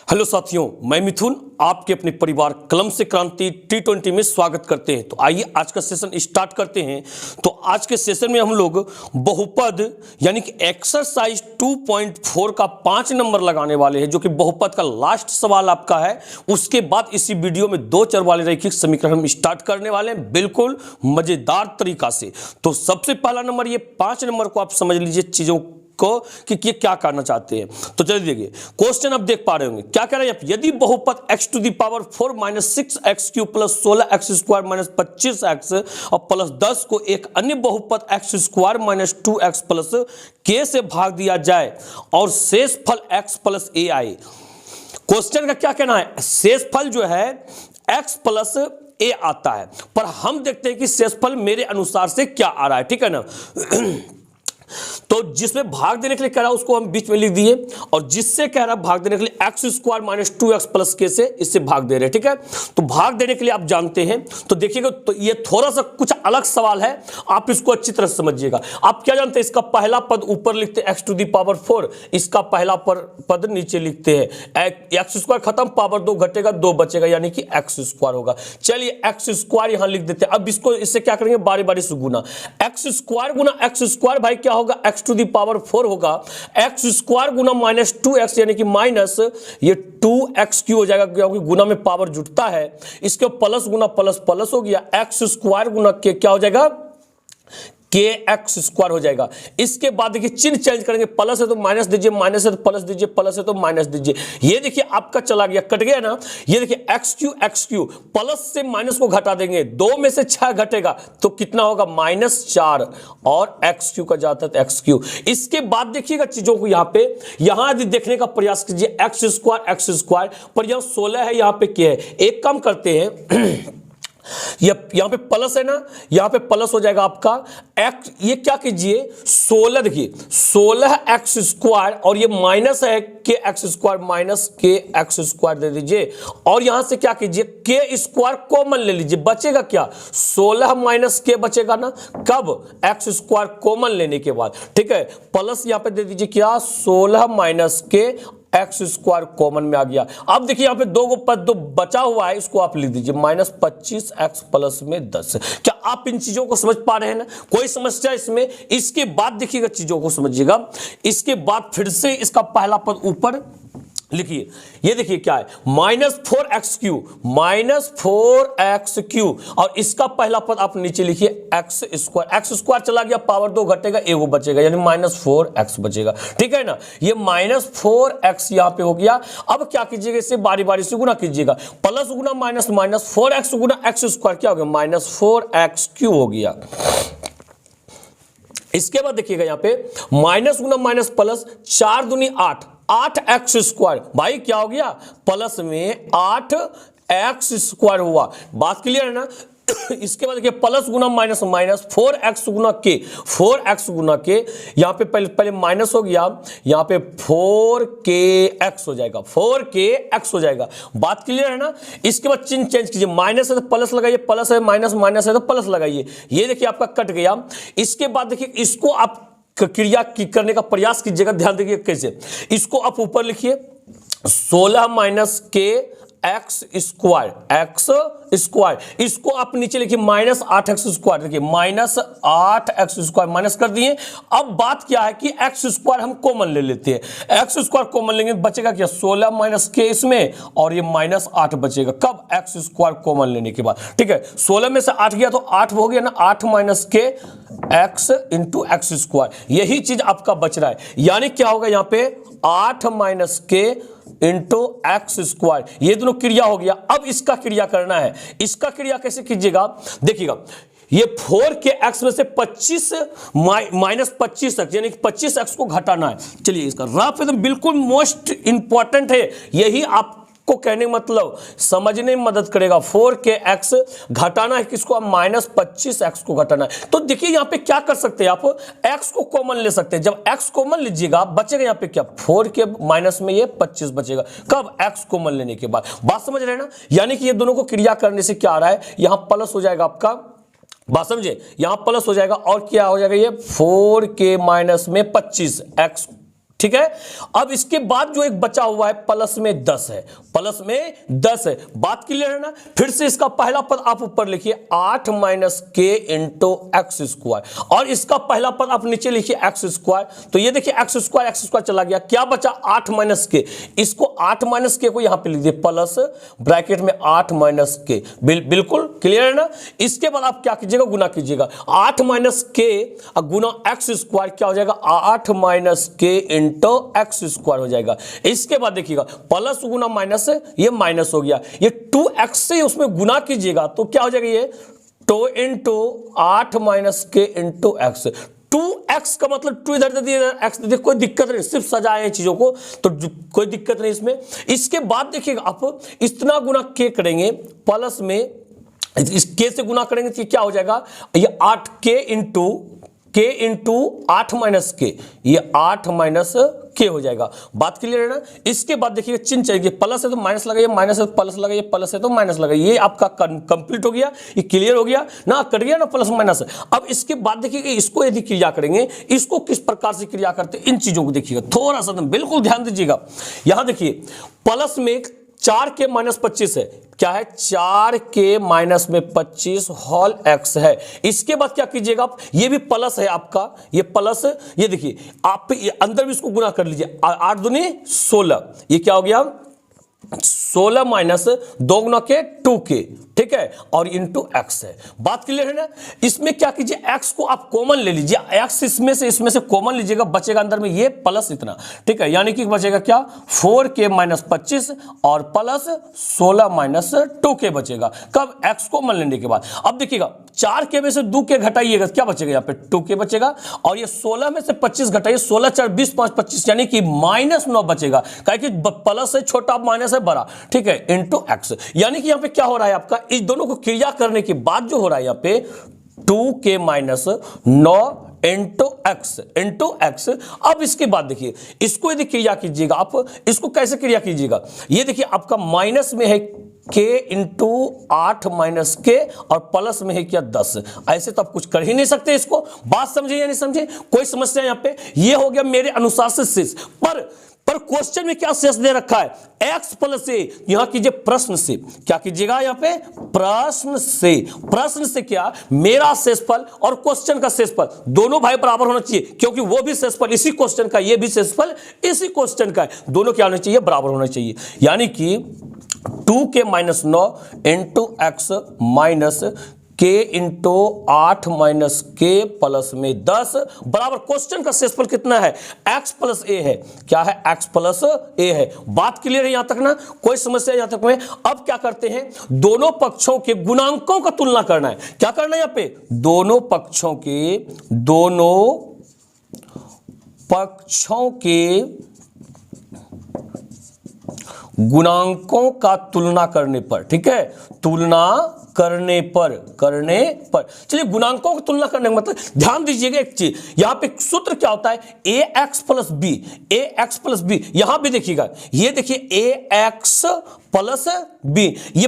Hello साथियों, मैं मिथुन आपके अपने परिवार कलम से क्रांति T20 में स्वागत करते हैं। तो आइए आज का सेशन स्टार्ट करते हैं। तो आज के सेशन में हम लोग बहुपद यानी कि एक्सरसाइज 2.4 का 5 नंबर लगाने वाले हैं, जो कि बहुपद का लास्ट सवाल आपका है। उसके बाद इसी वीडियो में 2 चर वाले रैखिक समीकरण हम स्टार्ट करने वाले हैं, बिल्कुल मजेदार तरीका से। तो सबसे पहला नंबर, ये 5 नंबर को आप समझ लीजिए चीजों को कि ये क्या करना चाहते हैं। तो चलिए देखिए, क्वेश्चन आप देख पा रहे होंगे क्या कह रहे हैं। यदि बहुपद x to the power 4 minus 6x cube plus 16x square minus 25x और प्लस 10 को एक अन्य बहुपद x square minus 2x plus k से भाग दिया जाए और शेष फल x प्लस a आए। क्वेश्चन का क्या कहना है, शेष फल जो है x प्लस a आता है, पर हम देखते हैं कि शेष फल मेरे अनुसार से क्या आ रहा है। ठीक है ना। तो जिसमें भाग देने के लिए कह रहा है उसको हम बीच में लिख दिए, और जिससे कह रहा है भाग देने के लिए x square minus 2x plus के से इससे भाग दे रहे हैं। ठीक है, तो भाग देने के लिए आप जानते हैं। तो देखिएगा, तो ये थोड़ा सा कुछ अलग सवाल है, आप इसको अच्छी तरह समझिएगा। आप क्या जानते हैं, इसका पहला पद ऊपर लिखते हैं x टू दी पावर 4, इसका पहला पद नीचे लिखते हैं। एक्स स्क्वायर खत्म, पावर 2 घटेगा, 2 बचेगा, यानी कि एक्स स्क्वायर होगा। चलिए एक्स स्क्वायर यहां लिख देते हैं। अब इसको इससे क्या करेंगे, बारी बारी से गुना। एक्स स्क्वायर गुना एक्स स्क्वायर भाई क्या होगा, x टू दी पावर 4 होगा। एक्स स्क्वायर गुना माइनस 2x यानी कि माइनस ये 2x क्यू हो जाएगा, क्योंकि गुना में पावर जुटता है। इसके प्लस गुना प्लस प्लस हो गया, एक्स स्क्वायर गुना के क्या हो जाएगा, के एक्स स्क्वायर हो जाएगा। इसके बाद देखिए चिन्ह चेंज करेंगे, प्लस है तो माइनस दीजिए, माइनस है तो प्लस दीजिए, प्लस है तो माइनस दीजिए। ये देखिए आपका चला गया, कट गया ना। ये देखिए एक्स क्यू प्लस से माइनस को घटा देंगे, 2 में से 6 घटेगा तो कितना होगा, -4, और एक्स क्यू का जाता है एक्स क्यू। इसके बाद देखिएगा चीजों को यहां यदि देखने का प्रयास कीजिए, एक्स स्क्वायर पर यहां 16 है, यहां पे क्या है। एक काम करते हैं यहां पे प्लस है ना, यहां पे प्लस हो जाएगा आपका एक्स। ये क्या कीजिए, 16 देखिए 16x स्क्वायर, और ये माइनस है के एक्स स्क्वायर माइनस के एक्स स्क्वायर दे दीजिए, और यहां से क्या कीजिए, के स्क्वायर कॉमन ले लीजिए। बचेगा क्या, 16 माइनस के बचेगा ना, कब, एक्स स्क्वायर कॉमन लेने के बाद। ठीक है, प्लस यहां पे दे दीजिए क्या, 16 माइनस के एक्स स्क्वायर कॉमन में आ गया। अब देखिए यहां पे 2 पद जो बचा हुआ है इसको आप लिख दीजिए, -25x प्लस में 10। क्या आप इन चीजों को समझ पा रहे हैं ना, कोई समस्या इसमें। इसके बाद देखिएगा चीजों को समझिएगा। इसके बाद फिर से इसका पहला पद ऊपर लिखिए, ये देखिए क्या है, -4x क्यू, और इसका पहला पद आप नीचे लिखिए एक्स स्क्वायर चला गया, पावर 2 घटेगा, एगो बचेगा, यानी -4x बचेगा। ठीक है ना, ये -4x यहां पे हो गया। अब क्या कीजिएगा, इसे बारी बारी से गुना कीजिएगा, प्लस गुना माइनस, -4x गुना एक्स स्क्वायर क्या हो गया, -4x क्यू हो गया। इसके बाद देखिएगा यहां पे माइनस गुना माइनस प्लस, 4 दूनी 8x स्क्वायर भाई क्या हो गया, प्लस में 8x स्क्वायर हुआ। बात क्लियर है ना। इसके बाद देखिए प्लस गुना माइनस, 4x गुना के यहां पे पहले माइनस हो गया, यहां पे 4kx हो जाएगा, 4kx हो जाएगा। बात क्लियर है ना। इसके बाद चिन्ह चेंज कीजिए, माइनस है तो प्लस लगाइए, प्लस है माइनस है तो प्लस लगाइए। ये देखिए आपका कट गया। इसके बाद देखिए इसको आप क्रिया करने का प्रयास कीजिएगा, ध्यान देखिए कैसे। इसको आप ऊपर लिखिए, 16 माइनस के एक्स स्क्वायर, इसको आप नीचे लिखिए -8x स्क्वायर। देखिए -8x स्क्वायर माइनस कर दिए। अब बात क्या है कि एक्स स्क्वायर हम कॉमन ले लेते हैं, एक्स स्क्वायर कॉमन लेंगे बचेगा क्या, 16 माइनस के इसमें, और ये -8 बचेगा, कब, एक्स स्क्वायर कॉमन लेने के बाद। ठीक है, 16 में से 8 गया तो 8 हो गया ना, 8 माइनस के एक्स इंटू एक्स स्क्वायर। यही चीज आपका बच रहा है, यानी क्या होगा यहाँ पे 8 माइनस के इंटू एक्स स्क्वायर। ये दोनों क्रिया हो गया। अब इसका क्रिया करना है। इसका क्रिया कैसे कीजिएगा, देखिएगा ये 4 के एक्स में से 25 माइनस 25 एक्स यानी कि 25x को घटाना है। चलिए इसका रफ एकदम बिल्कुल मोस्ट इंपॉर्टेंट है, यही आप को कहने मतलब समझने में मदद करेगा। 4 के एक्स घटाना है किसको, -25x को घटाना है। तो देखिए यहां पे क्या कर सकते हैं, आप x को कॉमन ले सकते हैं। जब x कॉमन लीजिएगा बचेगा यहां पे क्या, 4 के माइनस में ये 25 बचेगा, कब, x कॉमन लेने के बाद। बात समझ रहे हैं ना, यानी कि ये दोनों को क्रिया करने से क्या आ रहा है, यहां प्लस हो जाएगा आपका, बात समझे, यहां प्लस हो जाएगा, और क्या हो जाएगा, ये 4 के माइनस में 25x ठीक है। अब इसके बाद जो एक बचा हुआ है प्लस में 10 है, प्लस में 10 है, बात क्लियर है ना। फिर से इसका पहला पद आप ऊपर लिखिए 8 माइनस के इंटू एक्स स्क्वायर, और इसका पहला पद आप नीचे लिखिए एक्स स्क्वायर। तो ये देखिए एक्स स्क्वायर चला गया, क्या बचा 8 माइनस के, इसको 8 माइनस के को यहां पे लिख दिए प्लस ब्रैकेट में 8 माइनस के, बिल्कुल क्लियर है ना। इसके बाद आप क्या कीजिएगा, गुना कीजिएगा, 8 माइनस के गुना एक्स स्क्वायर क्या हो जाएगा, 8 माइनस के इंटू एक्स स्क्वायर हो जाएगा। इसके बाद देखिएगा प्लस गुना माइनस, ये माइनस हो गया, ये 2x से उसमें गुना कीजिएगा तो क्या हो जाएगा, ये 2 इंटू 8 माइनस के इंटू एक्स। 2x का मतलब 2 इधर दे दिए, x दे दिए, कोई दिक्कत नहीं, सिर्फ सजाए हैं चीजों को तो कोई दिक्कत नहीं इसमें। इसके बाद देखिएगा आप इतना गुना के करेंगे प्लस में, इस के से गुना करेंगे तो क्या हो जाएगा, ये 8 के इंटू 8 माइनस के, ये 8 माइनस के हो जाएगा। बात क्लियर है ना। इसके बाद देखिएगा चिन्ह चाहिए, प्लस है तो माइनस लगाइए, माइनस है तो प्लस लगाइए, प्लस है तो माइनस लगाइए, ये आपका कंप्लीट हो गया, ये क्लियर हो गया ना, कट गया ना प्लस माइनस। अब इसके बाद देखिएगा इसको यदि क्रिया करेंगे, इसको किस प्रकार से क्रिया करते हैं, इन चीजों को देखिएगा थोड़ा सा, बिल्कुल ध्यान दीजिएगा। यहां देखिए प्लस में 4 के माइनस 25 है, क्या है 4 के माइनस में 25 होल एक्स है। इसके बाद क्या कीजिएगा आप, ये भी प्लस है आपका, ये प्लस, ये देखिए आप ये अंदर भी इसको गुना कर लीजिए, 8 दूनी 16, ये क्या हो गया 16 माइनस 2 गुना के 2 के, ठीक है, और इंटू एक्स है। बात क्लियर है ना। इसमें क्या कीजिए, एक्स को आप कॉमन ले लीजिए, एक्स इसमें से कॉमन लीजिएगा, बचेगा अंदर में ये प्लस इतना, ठीक है, यानी कि बचेगा क्या 4 के माइनस 25 और प्लस 16 माइनस 2 के बचेगा, कब एक्स कॉमन लेने के बाद। अब देखिएगा 4 के में से 2 के घटाइएगा, क्या बचेगा यहाँ पे 2 के बचेगा, और ये 16 में से 25 घटाइए, 16 4 20 5 25, यानी कि -9 बचेगा, कि प्लस है छोटा माइनस है बड़ा, ठीक है, इंटू एक्स। यानी कि यहाँ पे क्या हो रहा है आपका, इस दोनों को क्रिया करने के बाद जो हो रहा है यहाँ पे 2 के माइनस 9 इंटू एक्स। अब इसके बाद देखिए इसको यदि क्रिया कीजिएगा आप, इसको कैसे क्रिया कीजिएगा, ये देखिए आपका माइनस में है के इंटू 8 माइनस के और प्लस में है क्या 10, ऐसे तो आप कुछ कर ही नहीं सकते। इसको बात समझे या नहीं समझे, कोई समस्या यहाँ पे। ये हो गया मेरे अनुसार से शेष, पर क्वेश्चन में क्या शेष दे रखा है, x प्लस ए। यहां कीजिए प्रश्न से, क्या कीजिएगा यहाँ पे प्रश्न से क्या, मेरा शेषफल और क्वेश्चन का शेषफल दोनों भाई बराबर होना चाहिए, क्योंकि वो भी शेषफल इसी क्वेश्चन का, ये भी शेषफल इसी क्वेश्चन का है, दोनों क्या होना चाहिए, बराबर होना चाहिए। यानी कि 2 के माइनस 9 इंटू एक्स माइनस के इंटू 8 माइनस के प्लस में 10 बराबर क्वेश्चन का शेषफल कितना है, x प्लस ए है, क्या है x प्लस ए है। बात क्लियर है यहां तक ना, कोई समस्या यहां तक में। अब क्या करते हैं, दोनों पक्षों के गुणांकों का तुलना करना है। क्या करना है यहाँ पे, दोनों पक्षों के गुणांकों का तुलना करने पर, ठीक है, तुलना करने पर चलिए गुणांकों की तुलना करने का मतलब ध्यान दीजिएगा एक चीज, यहां पे सूत्र क्या होता है, ax प्लस बी। यहां भी देखिएगा, ये देखिए ax प्लस बी, ये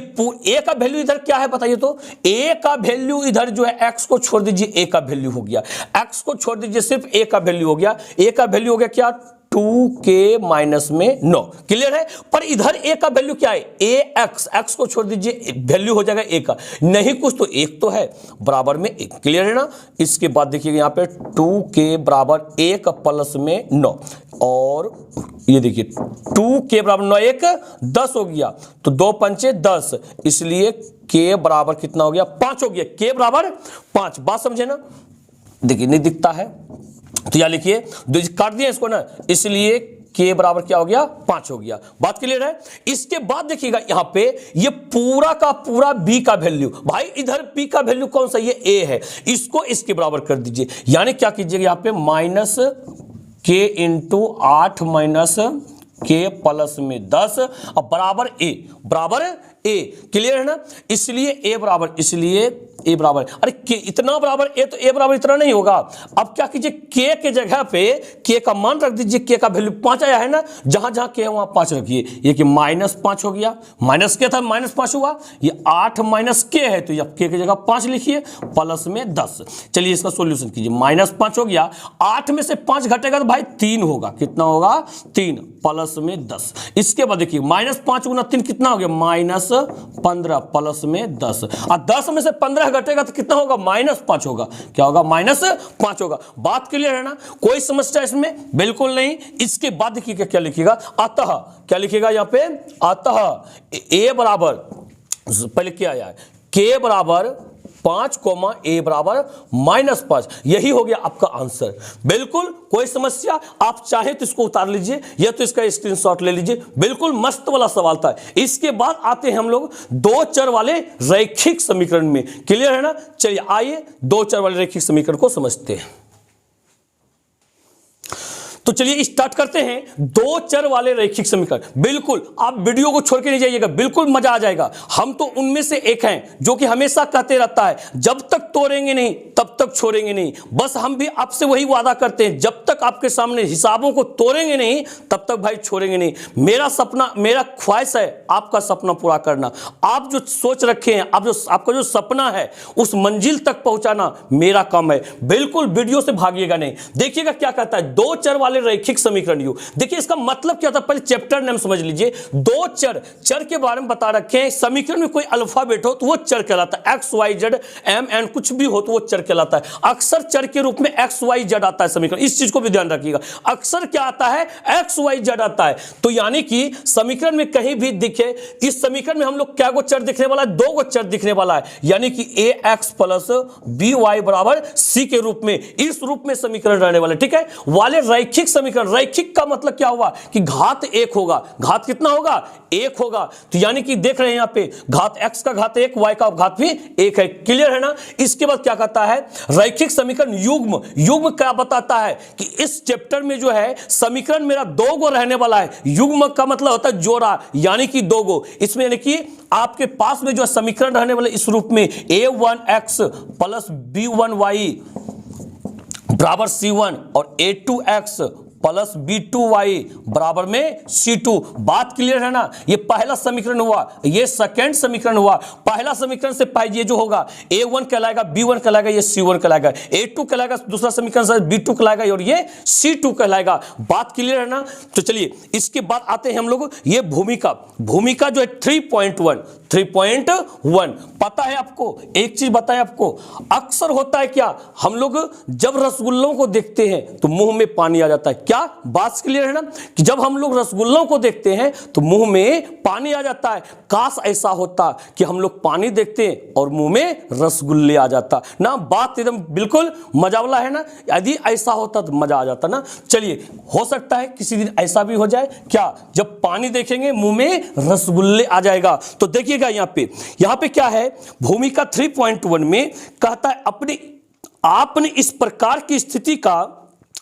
a का वैल्यू इधर क्या है बताइए तो, a का वैल्यू इधर जो है x को छोड़ दीजिए, a का वैल्यू हो गया, x को छोड़ दीजिए सिर्फ a का वैल्यू हो गया, a का वैल्यू हो गया क्या 2 के माइनस में 9, क्लियर है। पर इधर a का वैल्यू क्या है, x को छोड़ दीजिए, वैल्यू हो जाएगा a का, नहीं कुछ तो 1 तो है, बराबर में 1, क्लियर है ना। इसके बाद देखिएगा यहाँ पे 2 के बराबर 1 प्लस में 9, और ये देखिए 2 के बराबर 9 1 10 हो गया, तो 2 पंचे 10, इसलिए k बराबर कितना हो गया 5 हो गया, k बराबर 5। बात समझे ना, देखिए नहीं दिखता है तो या लिखिए, काट दिया इसको ना, इसलिए k बराबर क्या हो गया 5 हो गया। बात क्लियर है। इसके बाद देखिएगा यहाँ पे ये पूरा का पूरा b का वैल्यू, भाई इधर b का वैल्यू कौन सा, ये a है, इसको इसके बराबर कर दीजिए, यानी क्या कीजिएगा यहाँ पे माइनस k इंटू 8 माइनस के प्लस में 10 और बराबर ए, क्लियर है ना। इसलिए ए बराबर, इसलिए ए बराबर, अरे के इतना बराबर ए, तो ए बराबर इतना नहीं होगा। अब क्या कीजिए, के के जगह पे के का मान रख दीजिए, के का वैल्यू 5 आया है ना, जहां जहां के है वहां 5 रखिए। ये कि -5 हो गया, माइनस के था -5 हुआ, ये 8 माइनस के है तो अब के जगह 5 लिखिए, प्लस में 10। चलिए इसका सॉल्यूशन कीजिए, -5 हो गया, 8 में से 5 घटेगा तो भाई 3 होगा, कितना होगा 3, प्लस में 10। इसके बाद देखिए -5 गुना 3 कितना हो गया, -15 प्लस में 10, और 10 में से 15 घटेगा तो कितना होगा, -5 होगा, क्या होगा, -5 होगा। बात क्लियर है ना, कोई समस्या इसमें बिल्कुल नहीं। इसके बाद देखिए क्या लिखिएगा, अतः, क्या लिखिएगा यहां पे, अतः ए बराबर, पहले क्या आया, के बराबर 5, ए बराबर -5, यही हो गया आपका आंसर। बिल्कुल कोई समस्या, आप चाहे तो इसको उतार लीजिए या तो इसका स्क्रीनशॉट ले लीजिए, बिल्कुल मस्त वाला सवाल था। इसके बाद आते हैं हम लोग 2 चर वाले रैखिक समीकरण में, क्लियर है ना। चलिए आइए 2 चर वाले रैखिक समीकरण को समझते हैं। तो चलिए स्टार्ट करते हैं 2 चर वाले रैखिक समीकरण। बिल्कुल आप वीडियो को छोड़ के नहीं जाइएगा, बिल्कुल मजा आ जाएगा। हम तो उनमें से एक हैं जो कि हमेशा कहते रहता है, जब तक तोड़ेंगे नहीं तब तक छोड़ेंगे नहीं। बस हम भी आपसे वही वादा करते हैं, जब तक आपके सामने हिसाबों को तोड़ेंगे नहीं तब तक भाई छोड़ेंगे नहीं। मेरा सपना, मेरा ख्वाहिश है आपका सपना पूरा करना। आप जो सोच रखे हैं, आपका जो सपना है उस मंजिल तक पहुंचाना मेरा काम है। बिल्कुल वीडियो से भागिएगा नहीं। देखिएगा क्या कहता है, 2 चर वाले रैखिक समीकरण यू। देखिए इसका मतलब क्या था, पहले चैप्टर नेम समझ लीजिए। 2 चर के बारे में बता रखे हैं। समीकरण में कोई अल्फाबेट हो तो वो चर कहलाता है, X Y Z M N कुछ भी हो तो वो चर कहलाता है। अक्सर चर के रूप में एक्स वाई जेड आता है समीकरण, इस चीज को भी ध्यान रखिएगा। अक्सर क्या आता है, एक्स वाई जेड आता है। तो यानी कि समीकरण में कहीं भी दिखे, इस समीकरण में हम लोग क्या को चर दिखने वाला है, 2 को चर दिखने वाला है, यानी कि ए एक्स प्लस बी वाई बराबर सी के रूप में, इस रूप में समीकरण रहने वाले, ठीक है। वाले रैखिक समीकरण, रैखिक का मतलब क्या हुआ कि घात 1 होगा। घात कितना होगा, 1 होगा। तो यानी कि देख रहे हैं यहां पे घात x का घात 1, y का घात भी 1 है, क्लियर है ना। इसके बाद क्या कहता है, रैखिक समीकरण युग्म। युग्म क्या बताता है कि इस चैप्टर में जो है समीकरण मेरा 2 गो रहने वाला है। युग्म का मतलब होता है जोड़ा, यानी कि 2 गो। इसमें यानी कि आपके पास में जो समीकरण रहने वाले इस रूप में a1x प्लस b1y बराबर c1 और a2x प्लस b2y बराबर में c2। बात क्लियर है ना। ये पहला समीकरण हुआ, ये सेकंड समीकरण हुआ। पहला समीकरण से पाइए ये जो होगा a1 कहलाएगा, b1 कहलाएगा, ये c1 कहलाएगा, a2 कहलाएगा, दूसरा समीकरण से b2 कहलाएगा और ये c2 कहलाएगा। बात क्लियर है ना। तो चलिए इसके बाद आते हैं हम लोग ये भूमिका। भूमिका जो है 3.1 पता है आपको, एक चीज बताएं आपको, अक्सर होता है क्या, हम लोग जब रसगुल्लों को देखते हैं तो मुंह में पानी आ जाता है। क्या बात क्लियर है ना, कि जब हम लोग रसगुल्लों को देखते हैं तो मुंह में पानी आ जाता है। काश ऐसा होता कि हम लोग पानी देखते हैं और मुंह में रसगुल्ले आ जाता ना। बात एकदम बिल्कुल मजा वाला है ना। यदि ऐसा होता तो मजा आ जाता ना। चलिए हो सकता है किसी दिन ऐसा भी हो जाए, क्या, जब पानी देखेंगे मुंह में रसगुल्ले आ जाएगा। तो देखिएगा यहाँ पे क्या है, भूमिका 3.1 में कहता है आपने इस प्रकार की स्थिति का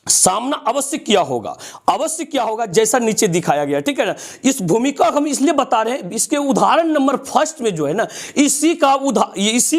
सामना अवश्य किया होगा। अवश्य क्या होगा, जैसा नीचे दिखाया गया, ठीक है ना। इस भूमिका हम इसलिए बता रहे हैं, इसके उदाहरण नंबर 1 में जो है ना, इसी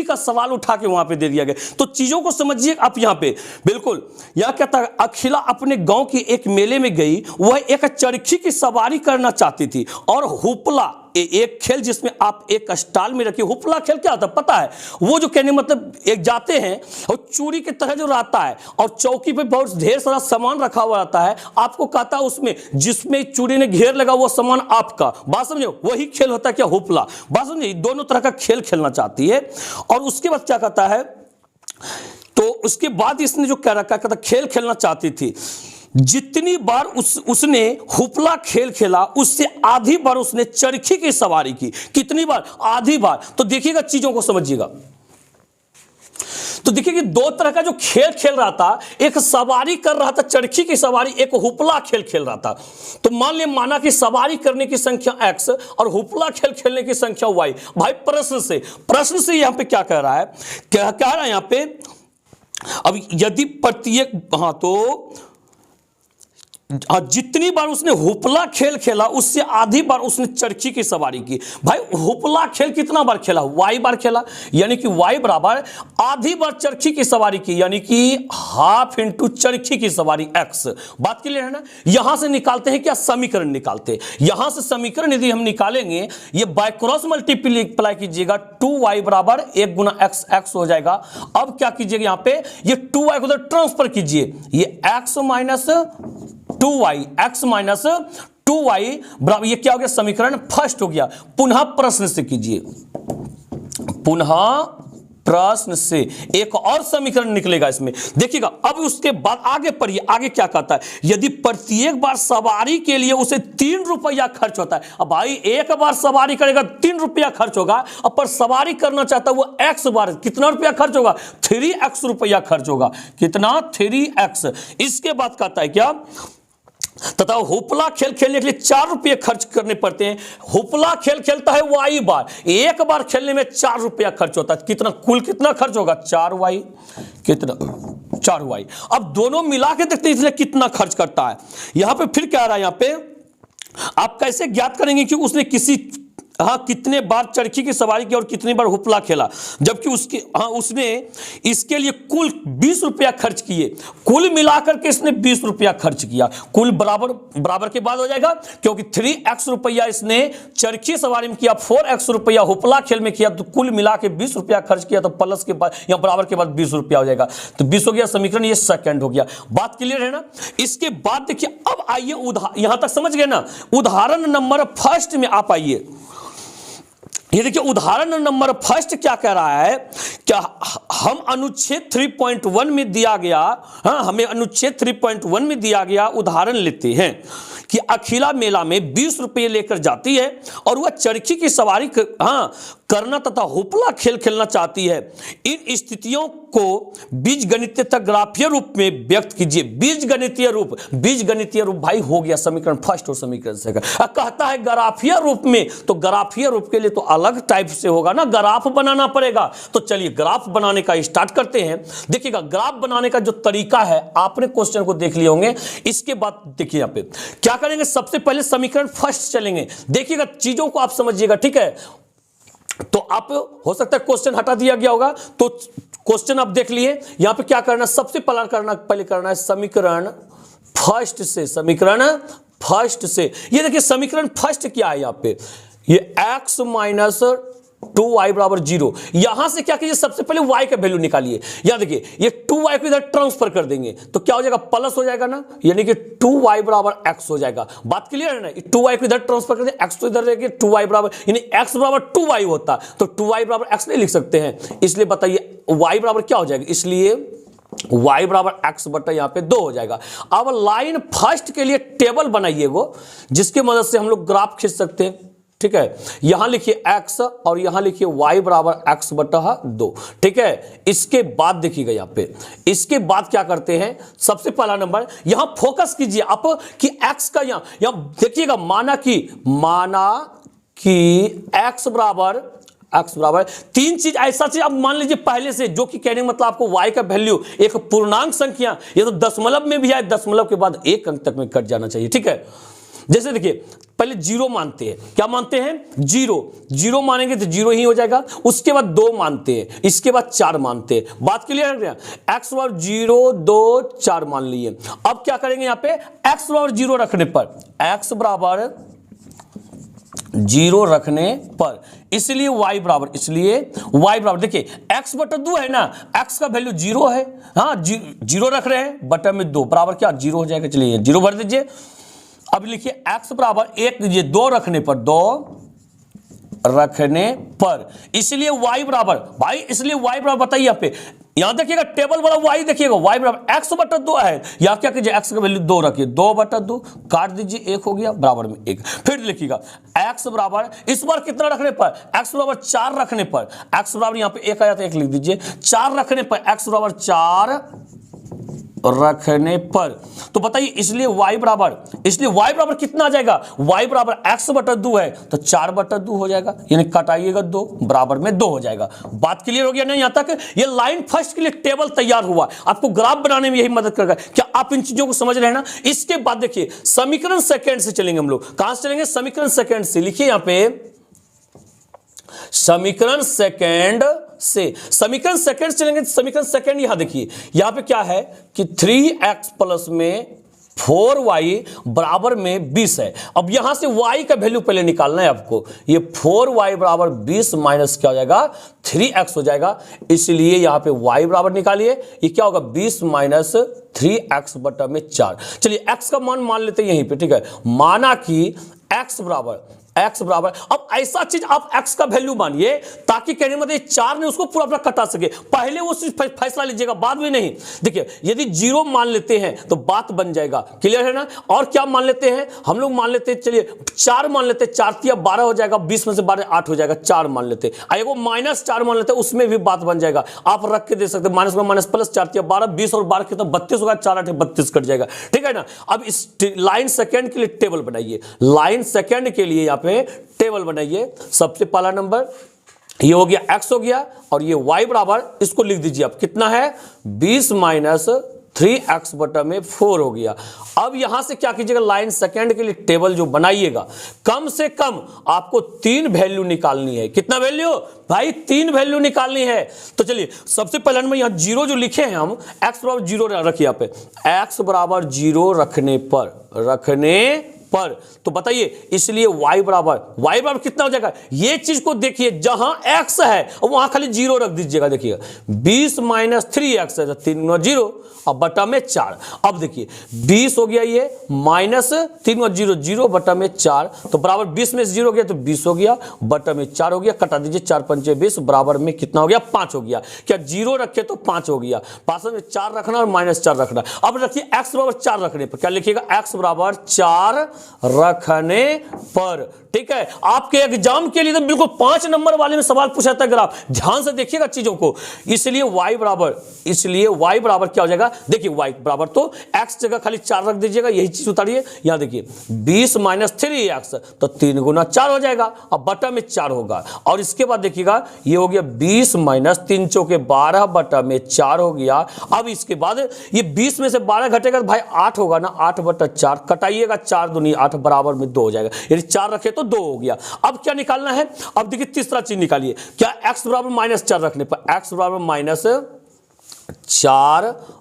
का सवाल उठा के वहां पे दे दिया गया। तो चीजों को समझिए आप यहाँ पे। बिल्कुल यह कहता है, अखिला अपने गांव की एक मेले में गई, वह एक चरखी की सवारी करना चाहती थी और हुपला, एक खेल जिसमें आप एक स्टाल में रखिए। हुपला खेल क्या होता है पता है, वो जो कहने मतलब एक जाते हैं और चूड़ी की तरह जो रहता है और चौकी पे बहुत ढेर सारा सामान रखा हुआ रहता है, आपको कहता है उसमें जिसमें चूड़ी ने घेर लगा वो सामान आपका। बात समझो, वही खेल होता है क्या, हुपला। बात समझिए, दोनों तरह का खेल खेलना चाहती है। और उसके बाद क्या कहता है, तो उसके बाद इसने जो कह रखा, कहता खेल खेलना चाहती थी। जितनी बार उसने हुपला खेल खेला, उससे आधी बार उसने चरखी की सवारी की। कितनी बार, आधी बार। तो देखिएगा चीजों को समझिएगा। तो देखिए कि 2 तरह का जो खेल खेल रहा था, एक सवारी कर रहा था चरखी की सवारी, एक हुपला खेल खेल रहा था। तो माना कि सवारी करने की संख्या x और हुपला खेल खेलने की संख्या y। भाई प्रश्न से यहां पे क्या कह रहा है, क्या कह रहा है यहां पे, अब यदि प्रत्येक, हाँ, तो जितनी बार उसने हुपला खेल खेला उससे आधी बार उसने चरखी की सवारी की। भाई हुपला खेल कितना बार खेला? वाई बार खेला, यानी कि वाई बराबर आधी बार चरखी की सवारी की, यानी कि हाफ इंटू चरखी की सवारी एक्स। बात क्लियर है ना? यहां से निकालते हैं क्या? समीकरण निकालते हैं। यहां से समीकरण यदि हम निकालेंगे, ये बाय क्रॉस मल्टीप्लाई कीजिएगा, 2y बराबर 1 गुना एक्स, एक्स हो जाएगा। अब क्या कीजिएगा, यहां पे ये 2y को उधर ट्रांसफर कीजिए, ये x minus 2y, x minus 2y बराबर, ये क्या हो गया? समीकरण फर्स्ट हो गया। पुनः प्रश्न से कीजिए, पुनः प्रश्न से एक और समीकरण निकलेगा इसमें, देखिएगा। अब उसके बाद आगे पढ़िए, आगे क्या कहता है? यदि प्रत्येक बार सवारी के लिए उसे 3 रुपया खर्च होता है। अब भाई एक बार सवारी करेगा 3 रुपया खर्च होगा, अब पर सवारी करना चाहता है वो x बार, कितना रुपया खर्च होगा? 3x रुपया खर्च होगा। कितना? 3x। इसके बाद कहता है क्या? तथा हुपला खेल खेलने के लिए 4 रुपये खर्च करने पड़ते हैं। हुपला खेल खेलता है y बार, एक बार खेलने में 4 रुपया खर्च होता है। कितना, कुल कितना खर्च होगा? 4y। कितना? 4y। अब दोनों मिला के देखते हैं इसलिए कितना खर्च करता है। यहां पे फिर क्या आ रहा है? यहां पे आप कैसे ज्ञात करेंगे कि उसने कितने बार चरखी की सवारी की और कितनी बार हुपला खेला, जबकि उसने इसके लिए कुल 20 रुपया खर्च किए। कुल मिलाकर के इसने 20 रुपया खर्च किया। कुल बराबर के बाद हो जाएगा, क्योंकि 3x रुपया इसने चरखी सवारी में किया, 4x रुपया हुपला खेल में किया, तो कुल मिला के 20 रुपया खर्च किया, तो प्लस के बाद या बराबर के बाद 20 रुपया हो जाएगा। तो 20 हो गया समीकरण, ये सेकंड हो गया। बात क्लियर है ना? इसके बाद देखिए, अब आइए यहां तक समझ गए ना? उदाहरण नंबर फर्स्ट में आप आइए। ये देखिए, उदाहरण नंबर फर्स्ट क्या कह रहा है? क्या हम अनुच्छेद 3.1 में दिया गया, हमें अनुच्छेद 3.1 में दिया गया उदाहरण लेते हैं कि अखिला मेला में 20 रुपये लेकर जाती है और वह चरखी की सवारी करना तथा हुपला खेल खेलना चाहती है। इन स्थितियों को बीजगणितीय तथा ग्राफीय रूप में व्यक्त कीजिए। बीजगणितीय रूप भाई हो गया समीकरण फर्स्ट और समीकरण सेकंड। कहता है ग्राफीय रूप में, तो ग्राफीय रूप के लिए तो अलग टाइप से होगा ना, ग्राफ बनाना पड़ेगा। तो चलिए ग्राफ बनाने का स्टार्ट करते हैं। देखिएगा, ग्राफ बनाने का जो तरीका है, आपने क्वेश्चन को देख लिए होंगे। इसके बाद देखिए यहां पे क्या करेंगे, सबसे पहले समीकरण फर्स्ट चलेंगे। देखिएगा, चीजों को आप समझिएगा, ठीक है? तो आप हो सकता है क्वेश्चन हटा दिया गया होगा, तो क्वेश्चन आप देख लिए। यहां पे क्या करना, सबसे पहले करना है समीकरण फर्स्ट से। समीकरण फर्स्ट से, ये देखिए समीकरण फर्स्ट क्या है? यहां पे ये x माइनस 2y बराबर 0। यहां से क्या कीजिए, सबसे पहले y का वैल्यू निकालिए। यहां देखिए, ये 2y को इधर ट्रांसफर कर देंगे तो क्या हो जाएगा? प्लस हो जाएगा ना, यानी कि 2y बराबर x हो जाएगा। बात क्लियर है ना? 2y को इधर ट्रांसफर कर दें, x तो इधर रहेगी, 2y बराबर, यानी x बराबर 2y होता, तो 2y बराबर x नहीं लिख सकते हैं, इसलिए बताइए y बराबर क्या हो जाएगा? इसलिए y बराबर x बटा यहाँ पे 2 हो जाएगा। अब लाइन फर्स्ट के लिए टेबल बनाइए वो, जिसकी मदद से हम लोग ग्राफ खींच सकते हैं, ठीक है? यहां लिखिए x और यहां लिखिए y बराबर x बटा 2, ठीक है? इसके बाद देखिएगा यहां पे, इसके बाद क्या करते हैं, सबसे पहला नंबर यहां फोकस कीजिए आप कि x का यहां देखिएगा, माना कि x बराबर 3 चीज ऐसा चीज आप मान लीजिए पहले से, जो कि कहने मतलब आपको y का वैल्यू एक पूर्णांक संख्या, ये तो दशमलव में भी है, दशमलव के बाद 1 अंक तक में कट जाना चाहिए, ठीक है? जैसे देखिए, पहले 0 मानते हैं, क्या मानते हैं? 0 मानेंगे तो 0 ही हो जाएगा। उसके बाद 2 मानते हैं, इसके बाद 4 मानते हैं। बात क्लियर है? x बराबर 0, 2, 4 मान लिए। अब क्या करेंगे यहाँ पे, x बराबर 0 रखने पर, x बराबर 0 रखने पर, इसलिए y बराबर देखिए x बटा 2 है ना, x का वैल्यू 0 है, 0 रख रहे हैं, बटा में 2 बराबर क्या 0 हो जाएगा। चलिए 0 भर दीजिए। अब लिखिए x बराबर 1 दीजिए, 2 रखने पर, इसलिए y बराबर, भाई इसलिए y बराबर बताइए यहाँ पे, यहां देखिएगा टेबल वाला y देखिएगा, y बराबर x बटा 2 है, या क्या कीजिए x का वैल्यू 2 रखिए, 2 बटा 2 काट दीजिए, 1 हो गया, बराबर में 1। फिर लिखिएगा x बराबर, इस बार कितना रखने पर, x बराबर 4 रखने पर, x बराबर यहां पे 1 आया तो 1 लिख दीजिए, 4 रखने पर x बराबर 4 रखने पर। तो बताइए इसलिए y बराबर कितना आ जाएगा, y बराबर x बटा 2 है तो 4 बटा 2 हो जाएगा, यानी कटाइएगा 2 बराबर में 2 हो जाएगा। बात क्लियर हो गया ना? यहां तक ये लाइन फर्स्ट के लिए टेबल तैयार हुआ, आपको ग्राफ बनाने में यही मदद करेगा। क्या आप इन चीजों को समझ रहे हैं ना? इसके बाद देखिए समीकरण सेकंड से चलेंगे हम लोग। कहां से चलेंगे? समीकरण सेकंड से। लिखिए यहां पे समीकरण सेकंड चलेंगे। समीकरण सेकंड यहां देखिए, यहां पे क्या है कि 3x प्लस में 4y बराबर में 20 है। अब यहां से y का वैल्यू पहले निकालना है आपको। ये 4y बराबर 20 माइनस क्या हो जाएगा, 3x हो जाएगा। इसलिए यहां पे y बराबर निकालिए, ये क्या होगा 20 माइनस 3x बटा में 4। चलिए x का मान मान लेते हैं यहीं पे, ठीक है। माना कि x बराबर अब ऐसा चीज आप x का वैल्यू मानिए ताकि कहने मतलब 4 ने उसको पूरा अपना कटा सके। पहले वो चीज फैसला लीजिएगा, बाद में नहीं। देखिए यदि 0 मान लेते हैं तो बात बन जाएगा, क्लियर है ना? और क्या मान लेते हैं हम लोग? मान लेते हैं, चलिए 4 मान लेते हैं, 4 तिया 12 हो जाएगा, 20 में से 12 8 हो जाएगा, 4 मान लेते हैं। एगो -4 मान लेते हैं, उसमें भी बात बन जाएगा। आप रख के दे सकते हैं माइनस में माइनस प्लस, 4 तिया 12, 20 और 12 कितना 32 होगा, 4 8 32 कट जाएगा, ठीक है ना? अब इस लाइन सेकेंड के लिए टेबल बनाइए। लाइन सेकेंड के लिए यहां पे टेबल बनाइए। सबसे पहला नंबर ये हो गया x हो गया, और ये y बराबर इसको लिख दीजिए आप, कितना है 20 माइनस 3x बटा में 4 हो गया। अब यहां से क्या कीजिएगा, लाइन सेकेंड के लिए टेबल जो बनाइएगा, कम से कम आपको 3 वैल्यू निकालनी है। कितना वैल्यू भाई? 3 वैल्यू निकालनी है। तो चलिए सबसे पहले नंबर यहां 0 जो लिखे हैं हम, x बराबर 0 रखिए यहाँ पे, x बराबर 0 रखने पर तो बताइए इसलिए y बराबर कितना हो जाएगा? ये चीज को देखिए, जहां x है वहां खाली 0 रख दीजिएगा। देखिएगा 20 माइनस 3x है, 3 गुना 0 अब बटा में 4। अब देखिए 20 हो गया, ये माइनस 3 गुना 0 0 बटा में 4, तो बराबर 20 में 0 हो गया तो 20 हो गया, बटा में 4 हो गया, कटा दीजिए 4 पंचे 20 बराबर में कितना हो गया 5 हो गया। क्या 0 रखे तो 5 हो गया, पास में 4 रखना और -4 रखना। अब रखिए x बराबर 4 रखने पर, क्या लिखिएगा x बराबर 4 रखने पर, ठीक है। आपके एग्जाम के लिए तो बिल्कुल 5 नंबर वाले में सवाल पूछा था, अगर आप ध्यान से देखिएगा चीजों को। इसलिए y बराबर क्या हो जाएगा? देखिए y बराबर तो x जगह खाली 4 रख दीजिएगा, यही चीज उतारिए। यहां देखिए 20 माइनस 3x तो 3 गुना 4 हो जाएगा, अब बटा में 4 होगा। और इसके बाद देखिएगा ये हो गया 20 माइनस 3 चौके 12 बटा में 4 हो गया। अब इसके बाद ये 20 में से 12 घटेगा तो भाई 8 होगा ना, 8 बटा 4, कटाइएगा 4 दूनी 8 बराबर में 2 हो जाएगा, यदि 4 रखे तो 2 हो गया। अब क्या निकालना है? अब देखिए तीसरा चीज निकालिए, क्या x बराबर -4 रखने पर, x बराबर -4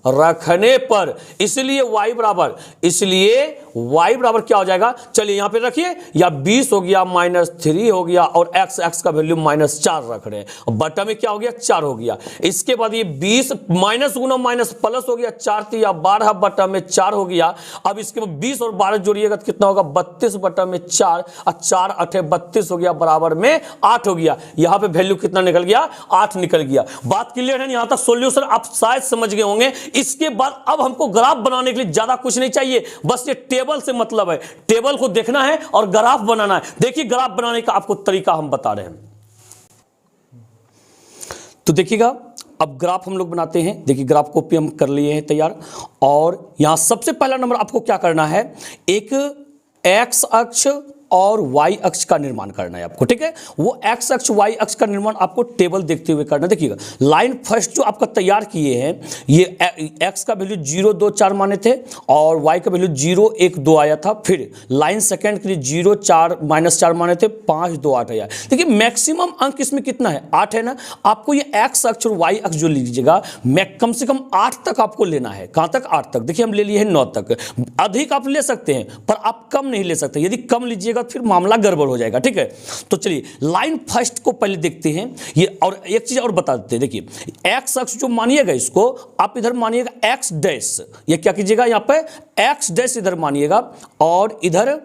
रखने पर, इसलिए y बराबर क्या हो जाएगा? चलिए यहां पे रखिए, या 20 हो गया -3 हो गया, और x का वैल्यू -4 रख रहे हैं, बटा में क्या हो गया 4 हो गया। इसके बाद ये 20 माइनस गुना माइनस प्लस हो गया, 4 तिया 12 बटा में 4 हो गया। अब इसके बाद 20 और 12 जोड़िएगा तो कितना होगा 32 बटा में 4, और 4 8 32 हो गया, बराबर में 8 हो गया। यहां पे वैल्यू कितना निकल गया? 8 निकल गया। बात क्लियर है? यहां तक सोल्यूशन आप शायद समझ गए होंगे। इसके बाद अब हमको ग्राफ बनाने के लिए ज्यादा कुछ नहीं चाहिए, बस ये टेबल से मतलब है, टेबल को देखना है और ग्राफ बनाना है। देखिए ग्राफ बनाने का आपको तरीका हम बता रहे हैं, तो देखिएगा अब ग्राफ हम लोग बनाते हैं। देखिए ग्राफ कॉपी हम कर लिए हैं तैयार, और यहां सबसे पहला नंबर आपको क्या करना है, एक एक्स अक्ष और y अक्ष का निर्माण करना है आपको, ठीक है। वो x अक्ष y अक्ष का निर्माण आपको टेबल देखते हुए करना। देखिएगा लाइन फर्स्ट जो आपका तैयार किए हैं, ये x का वैल्यू 0 2 4 माने थे, और y का वैल्यू 0 1 2 आया था। फिर लाइन सेकंड के लिए 0 4 -4 माने थे, 5 2 8 आया। देखिए मैक्सिमम अंक इसमें कितना है? 8 है ना। आपको ये x अक्ष और y अक्ष जो लीजिएगा, कम से कम 8 तक आपको लेना है। कहां तक? 8 तक। देखिए हम ले लिए हैं 9 तक, अधिक आप ले सकते हैं पर आप कम नहीं ले सकते। यदि कम लीजिएगा फिर मामला गड़बड़ हो जाएगा, ठीक है। तो चलिए लाइन फर्स्ट को पहले देखते हैं ये, और एक चीज और बता देते हैं। देखिए एक्स अक्ष जो मानिएगा, इसको आप इधर मानिएगा एक्स डैश, ये क्या कीजिएगा यहाँ पे एक्स डैश इधर मानिएगा, और इधर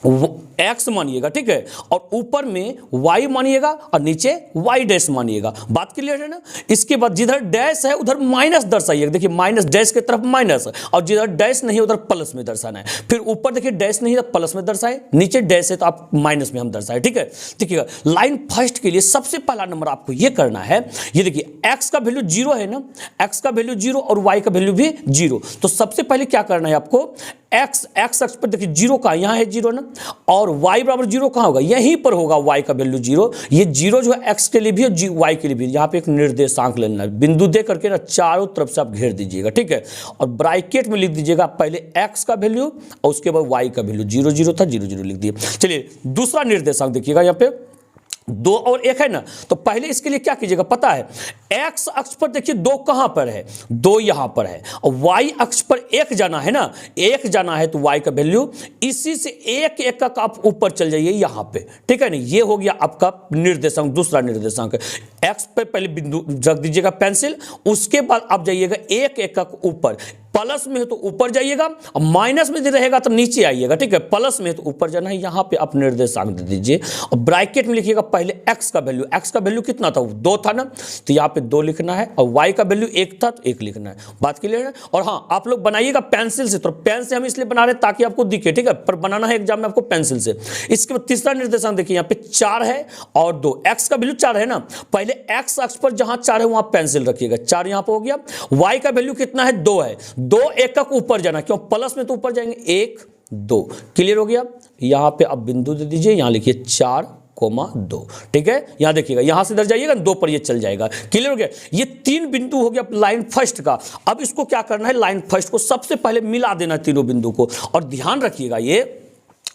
एक्स मानिएगा, ठीक है, और ऊपर में वाई मानिएगा और नीचे वाई डैश मानिएगा। बात क्लियर है ना। इसके बाद जिधर डैश है उधर माइनस दर्शाइएगा। देखिए माइनस डैश की तरफ माइनस, और जिधर डैश नहीं है उधर प्लस में दर्शाना है। फिर ऊपर देखिए डैश नहीं है तो प्लस में दर्शाए, नीचे डैश है तो आप माइनस में हम दर्शाए, ठीक है। देखिएगा लाइन फर्स्ट के लिए सबसे पहला नंबर आपको ये करना है, ये देखिए एक्स का वैल्यू 0 है ना, एक्स का वैल्यू 0 और वाई का वैल्यू भी 0। तो सबसे पहले क्या करना है आपको, एक्स अक्ष पर देखिए 0 का यहाँ है 0 ना, और y बराबर 0 कहाँ होगा, यहीं पर होगा y का वैल्यू 0। ये 0 जो है x के लिए भी और y के लिए भी। यहाँ पे एक निर्देशांक लेना है, बिंदु दे करके ना चारों तरफ से आप घेर दीजिएगा, ठीक है। और ब्रैकेट में लिख दीजिएगा पहले x का वैल्यू और उसके बाद y का वैल्यू। 0 0 था, 0 0 लिख दिए। चलिए दूसरा निर्देशांक देखिएगा, यहाँ पे 2 और 1 है ना, तो पहले इसके लिए क्या कीजिएगा पता है, x अक्ष पर देखिए 2 कहां पर है, 2 यहां पर है, और y अक्ष पर 1 जाना है ना, 1 जाना है तो y का वैल्यू इसी से 1 1 का आप ऊपर चल जाइए यहां पे, ठीक है ना। ये हो गया आपका निर्देशांक, दूसरा निर्देशांक। x पे पहले बिंदु रख दीजिएगा पेंसिल, उसके बाद आप जाइएगा 1 1 का ऊपर, प्लस में है तो ऊपर जाइएगा और माइनस में रहेगा तो नीचे आइएगा, ठीक है। प्लस में है तो ऊपर जाना है, यहां पे आप निर्देशांक दे दीजिए और ब्रैकेट में लिखिएगा पहले x का वैल्यू। x का वैल्यू कितना था, 2 था ना, तो यहां पे 2 लिखना है, और y का वैल्यू 1 था तो 1 लिखना है। बात क्लियर है। और हाँ, आप लोग बनाइएगा पेंसिल से, तो पेन से हम इसलिए बना रहे हैं ताकि आपको दिखे, ठीक है, पर बनाना है एग्जाम में आपको पेंसिल से। इसके बाद तीसरा निर्देशांक देखिए, यहाँ पे 4 है और 2, x का वैल्यू 4 है ना, पहले x अक्ष पर जहां 4 है वहां पेंसिल रखिएगा, 4 यहां पर हो गया। y का वैल्यू कितना है, 2 है, 2 1 का ऊपर जाना, क्यों प्लस में तो ऊपर जाएंगे, 1 2, क्लियर हो गया। यहां पे आप बिंदु दे दीजिए, यहां लिखिए 4,2, ठीक है। यहां देखिएगा, यहां से इधर जाइएगा 2 पर ये चल जाएगा, क्लियर हो गया। ये 3 बिंदु हो गया लाइन फर्स्ट का। अब इसको क्या करना है, लाइन फर्स्ट को सबसे पहले मिला देना तीनों बिंदु को, और ध्यान रखिएगा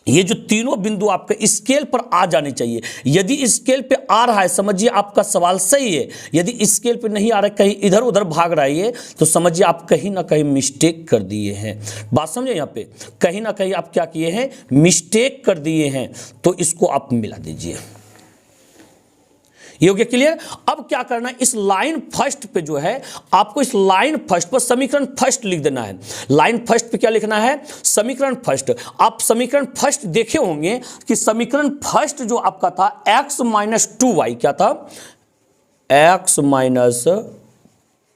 ये जो तीनों बिंदु आपके स्केल पर आ जाने चाहिए। यदि स्केल पे आ रहा है समझिए आपका सवाल सही है, यदि स्केल पे नहीं आ रहा है, कहीं इधर उधर भाग रहा है तो समझिए आप कहीं ना कहीं मिस्टेक कर दिए हैं। बात समझे, यहाँ पे कहीं ना कहीं आप क्या किए हैं, मिस्टेक कर दिए हैं, तो इसको आप मिला दीजिए। ये हो गया क्लियर। अब क्या करना है, इस लाइन फर्स्ट पे जो है आपको इस लाइन फर्स्ट पर समीकरण फर्स्ट लिख देना है। लाइन फर्स्ट पे क्या लिखना है, समीकरण फर्स्ट। आप समीकरण फर्स्ट देखे होंगे कि समीकरण फर्स्ट जो आपका था x माइनस 2y, क्या था, x माइनस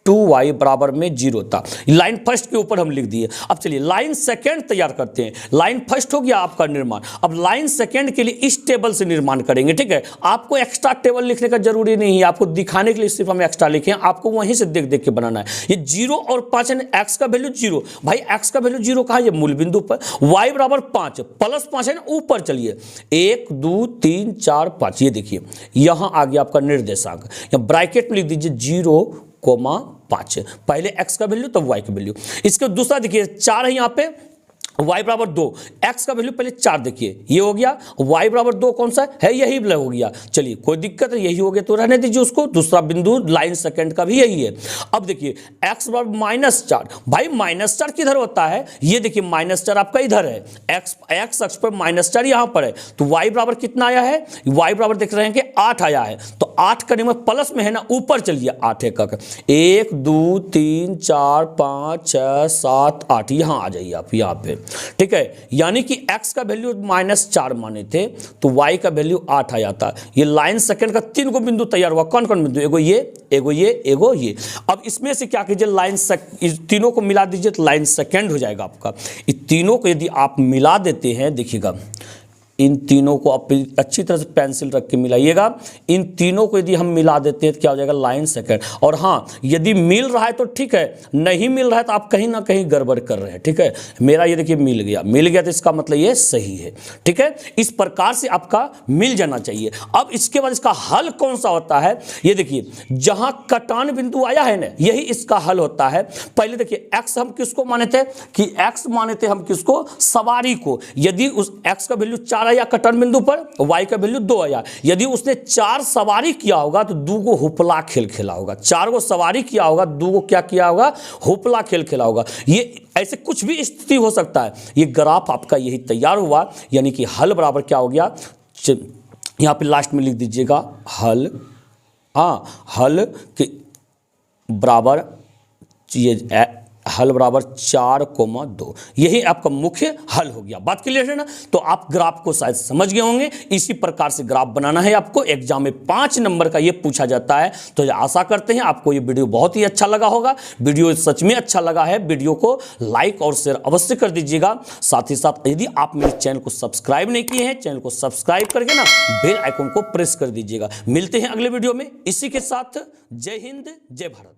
2y बराबर में 0 था। लाइन फर्स्ट के ऊपर हम लिख दिए। अब चलिए लाइन सेकेंड तैयार करते हैं। लाइन फर्स्ट हो गया आपका निर्माण, अब लाइन सेकेंड के लिए इस टेबल से निर्माण करेंगे, ठीक है। आपको एक्स्ट्रा टेबल लिखने का जरूरी नहीं है, आपको दिखाने के लिए सिर्फ हम एक्स्ट्रा लिखे हैं, आपको वहीं से देख देख के बनाना है। ये 0 और 5 है, एक्स का वैल्यू 0, भाई एक्स का वैल्यू 0 कहा, ये मूल बिंदु पर, y बराबर 5 प्लस 5 है ना, ऊपर चलिए 1 2 3 4 5, ये देखिए यहां आ गया आपका निर्देशांक। यहां ब्रैकेट में लिख दीजिए 0,5, पहले x का वैल्यू तब y का वैल्यू। इसके दूसरा देखिए 4 है यहाँ पे, y बराबर 2, x का वैल्यू पहले 4 देखिए, ये हो गया, y बराबर 2 कौन सा है, यही हो गया। चलिए कोई दिक्कत है, यही हो गया तो रहने दीजिए उसको। दूसरा बिंदु लाइन सेकंड का भी यही है। अब देखिए x बराबर -4, भाई -4 किधर होता है, ये देखिए -4 आपका इधर है, x अक्ष पर -4 यहां पर है, तो y बराबर कितना आया है, y बराबर देख रहे हैं कि 8 आया है, तो 8 का नियम प्लस में है ना, ऊपर चलिए 8 1 1 2 3 4 5 6 7 8, यहां आ जाइए आप यहाँ पे, ठीक है। यानी कि x का वैल्यू -4 माने थे तो y का वैल्यू 8 आया था। ये लाइन सेकंड का 3 गो बिंदु तैयार हुआ। कौन कौन बिंदु, एगो ये एगो ये एगो ये। अब इसमें से क्या कीजिए, लाइन इस तीनों को मिला दीजिए तो लाइन सेकंड हो जाएगा आपका। इस तीनों को यदि आप मिला देते हैं, देखिएगा इन तीनों को आप अच्छी तरह से पेंसिल रख के मिलाइएगा। इन तीनों को यदि हम मिला देते हैं तो क्या हो जाएगा, लाइन सेकंड। और हाँ, यदि मिल रहा है तो ठीक है, नहीं मिल रहा है तो आप कहीं ना कहीं गड़बड़ कर रहे हैं, ठीक है। मेरा ये देखिए मिल गया तो इसका मतलब ये सही है, ठीक है। इस प्रकार से आपका मिल जाना चाहिए। अब इसके बाद इसका हल कौन सा होता है, ये देखिए जहां कटान बिंदु आया है ना, यही इसका हल होता है। पहले देखिए x हम किसको माने थे, कि x माने थे हम किसको, सवारी को। यदि उस x का वैल्यू 4 आया कटन बिंदु पर, y का वैल्यू 2 आया, यदि उसने 4 सवारी किया होगा तो 2 को हुपला खेल खेला होगा। 4 को सवारी किया होगा, 2 को क्या किया होगा, हुपला खेल खेला होगा। ये ऐसे कुछ भी स्थिति हो सकता है। ये ग्राफ आपका यही तैयार हुआ, यानी कि हल बराबर क्या हो गया, यहां पे लास्ट में लिख दीजिएगा हल, हाँ हल के बराबर ये हल बराबर 4,2। यही आपका मुख्य हल हो गया। बात क्लियर है ना? तो आप ग्राफ को शायद समझ गए होंगे। इसी प्रकार से ग्राफ बनाना है आपको। एग्जाम में 5 नंबर का ये पूछा जाता है। तो आशा करते हैं आपको ये वीडियो बहुत ही अच्छा लगा होगा। वीडियो सच में अच्छा लगा है, वीडियो को लाइक और शेयर अवश्य कर दीजिएगा। साथ ही साथ यदि आप मेरे चैनल को सब्सक्राइब नहीं किए हैं, चैनल को सब्सक्राइब करके ना बेल आइकन को प्रेस कर दीजिएगा। मिलते हैं अगले वीडियो में। इसी के साथ जय हिंद, जय भारत।